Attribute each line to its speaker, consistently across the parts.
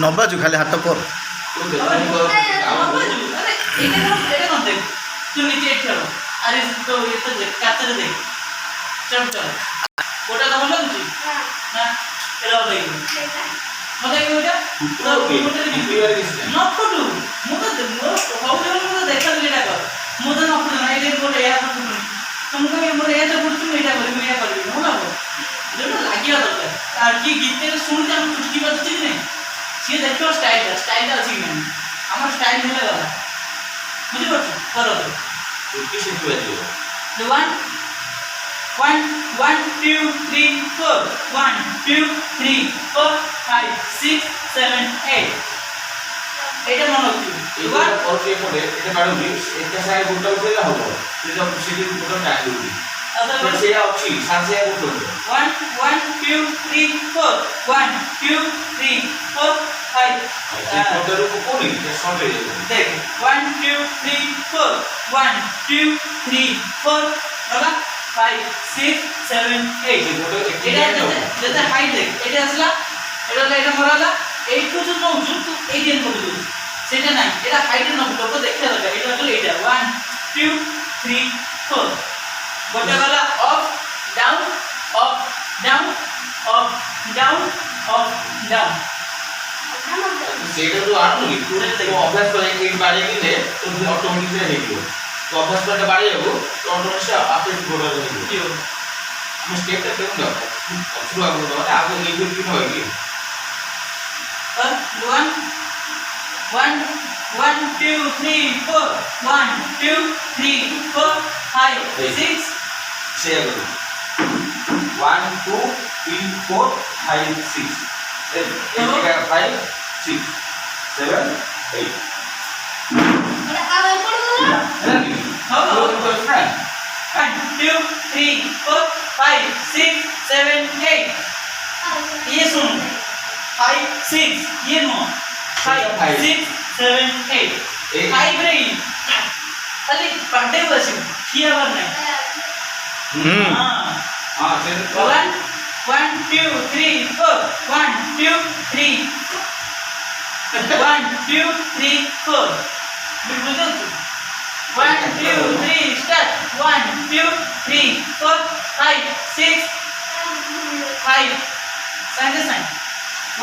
Speaker 1: नबाजु खाली हाथ पर আর কি গীতে শুনতে আমি চুটকি বাজছি না সে দেখো স্টাইলটা আছে কি না আমার স্টাইল হলে গলা বুঝতে পারছো করো তো
Speaker 2: চুটকি শিখতে পারছো
Speaker 1: the one 1 2 3 4 1 2 3 4 5 6 7 8 এটা মনে হচ্ছে
Speaker 2: এবার ওকে করে এটা পারবি একটা সাইড গোটা উঠলে হবে সেটা সেটি গোটা টাইম দিবি তো সেটা আছে সাথে আর গোটা
Speaker 1: 1 1 2 3 4 1 2 3 4 5
Speaker 2: কতর উপরে এটা সবে
Speaker 1: দেখ 1 2 3 4 1 2 3 4 বাবা 5 6 7 8 এটা যেটা হাইট দেখ এটা আসলা এটা মরালা এই পর্যন্ত যুক্ত এই দিন পর্যন্ত সেটা নাই এটা হাইটের না তো দেখতে হবে এটা হলো এটা 1 2 3 4 গোটা গলা up down up down up down up down
Speaker 2: সেটা তো আর নয় তো অভ্যাস করে এই বাড়ি গেলে তো অটোমেটিক হয়ে যাবে তো অভ্যাস করতে বাড়ি যাবো তো অটোমেটিক আপডেট করে দেবো আমি স্টেপটা কেমন দাও শুরু আগে দাও আগে এই দুটো কি হয় কি
Speaker 1: 1 2 3 4 1 2 3 4 5 6
Speaker 2: 7 1 2 3 4 5 6 এটা 5 6 7 8
Speaker 3: মানে আবার পড়ো না
Speaker 2: রানি
Speaker 1: হবে।
Speaker 2: তো ফ্রেন্ড
Speaker 1: 1 2 3 4 5 6 7 8 ये सुन 5 6 ये नो 5 6 7 8 5 रे खाली पढ़ते बस किया बार नहीं हां
Speaker 2: हां से
Speaker 1: 1 1 2 3 4 1 2 3 1 2 3 4 बिल्कुल तो 1 2 3 स्टार्ट 1 2 3 4 5 6 5 साइड साइड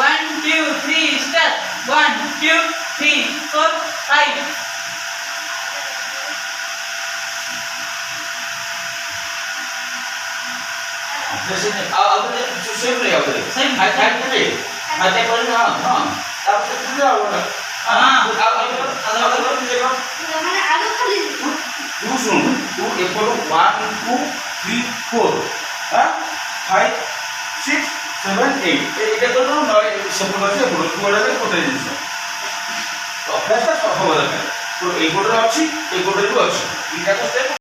Speaker 1: 1 2 3 स्टार्ट 1 2 3 4 5
Speaker 2: जैसे अब सेम ले आओ
Speaker 1: Same.
Speaker 2: हाई हाई ले हाई पर हां हां अब तो पूरा हो ना
Speaker 1: हां
Speaker 2: अब देखो
Speaker 3: মানে আরো খালি
Speaker 2: तू सुन तू एकोलो 1 2 3 4 हां 5 6 7 8 এটা তো নয় সবগুলো আছে বড় বড় করে কোথায় দিছে তো অভ্যাসটা সব হবে তো এই কোডটা আছে এই কোডটা আছে এটা তো